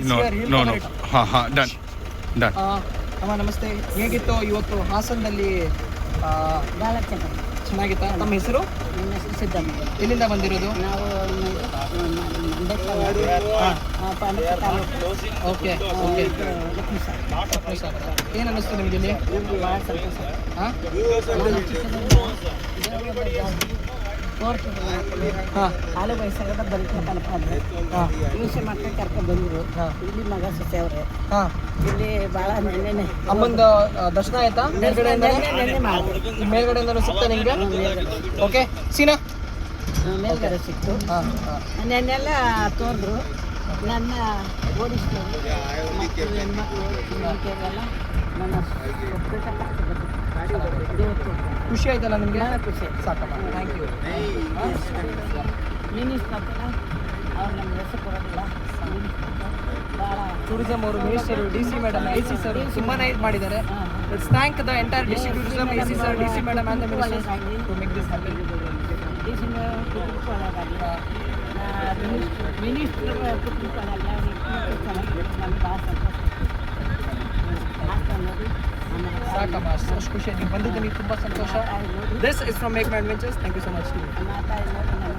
No no no ಹಾಂ ಹಾಂ done done. ಅಮ್ಮ ನಮಸ್ತೆ, ಹೇಗಿತ್ತು ಇವತ್ತು ಹಾಸನದಲ್ಲಿ? ಭಾಳ ಚೆನ್ನಾಗಿ. ಚೆನ್ನಾಗಿತ್ತಾ? ತಮ್ಮ ಹೆಸರು? ನನ್ನ ಹೆಸರು ಸಿದ್ದಮ್ಮ. ಎಲ್ಲಿಂದ ಬಂದಿರೋದು? ನಾವು ಪಾಂಡವ ತಾಲೂಕು. Okay okay. ಲಕ್ಷ್ಮೀ ಸಾಗರ. ಏನು ಅನ್ನಿಸ್ತು ನಿಮಗೆ ಇಲ್ಲಿ? ನಮ್ಗೆ ಭಾಳ ಸಂತೋಷ. ಹಾಂ ನಾನು ಚಿಕ್ಕದಿಂದ ಕೋರ್ಟ್ ಹಾಲು ವಯಸ್ಸಾಗದ ಬರೀಬೇಕನಪ್ಪ ಅಂದರೆ ಹಿಂಸೆ ಮಕ್ಕಳು ಕರ್ಕೊಂಡು ಬಂದರು. ಇಲ್ಲಿ ಮಗ ಸೊಸೆ ಅವರೇ ಹಾಂ. ಇಲ್ಲಿ ಭಾಳ ನೆನ್ನೆ ಅಮ್ಮಂದು ದರ್ಶನ ಆಯ್ತಾ? ಮೇಲ್ಗಡೆಯಿಂದ ನೆನ್ನೆ ಮಾಡಿದ್ರು. ಮೇಲ್ಗಡೆಯಿಂದನೂ ಸಿಗ್ತಾ ನಿಮಗೆ? ಓಕೆ ಸೀನಾ ಮೇಲ್ಗಡೆ ಸಿಕ್ತು. ಹಾಂ ಹಾಂ. ನೆನ್ನೆಲ್ಲ ತೋರಿದ್ರು. ನನ್ನ ಓಡಿಸ್ತಾರೆ ಮಕ್ಕಳು ಹೆಣ್ಮಕ್ಳು ಹೆಣ್ಮಕ್ಳಿಗೆಲ್ಲ ನನ್ನ ಖುಷಿ ಆಯ್ತಲ್ಲ ನಿಮಗೆ? ಭಾಳ ಖುಷಿ. ಸಾಕಮ್ಮ, ಥ್ಯಾಂಕ್ ಯು. ಮಿನಿಸ್ಟರ್ ಅವ್ರು ನಮ್ಮ ಹೆಸರು ಕೊಡೋದಿಲ್ಲ. ಭಾಳ ಟೂರಿಸಂ ಅವರು minister D C madam A C sir ತುಂಬಾ ಇದು ಮಾಡಿದ್ದಾರೆ. Let's thank the entire district tourism A C sir, D C madam and the minister to make this happen. Minister ಕುಟುಂಬಗಳಲ್ಲ ನಮ್ಗೆ ಭಾಳ ಸಂತೋಷ. ಸಾಕಮ್ಮ, ಅಷ್ಟು ಖುಷಿ. ನೀವು ಬಂದಿದ್ದು ನೀವು ತುಂಬ ಸಂತೋಷ. This is from make my adventures. Thank you so much. ಮಾತಾಡಿ ನೋಡಿ ನನ್ನ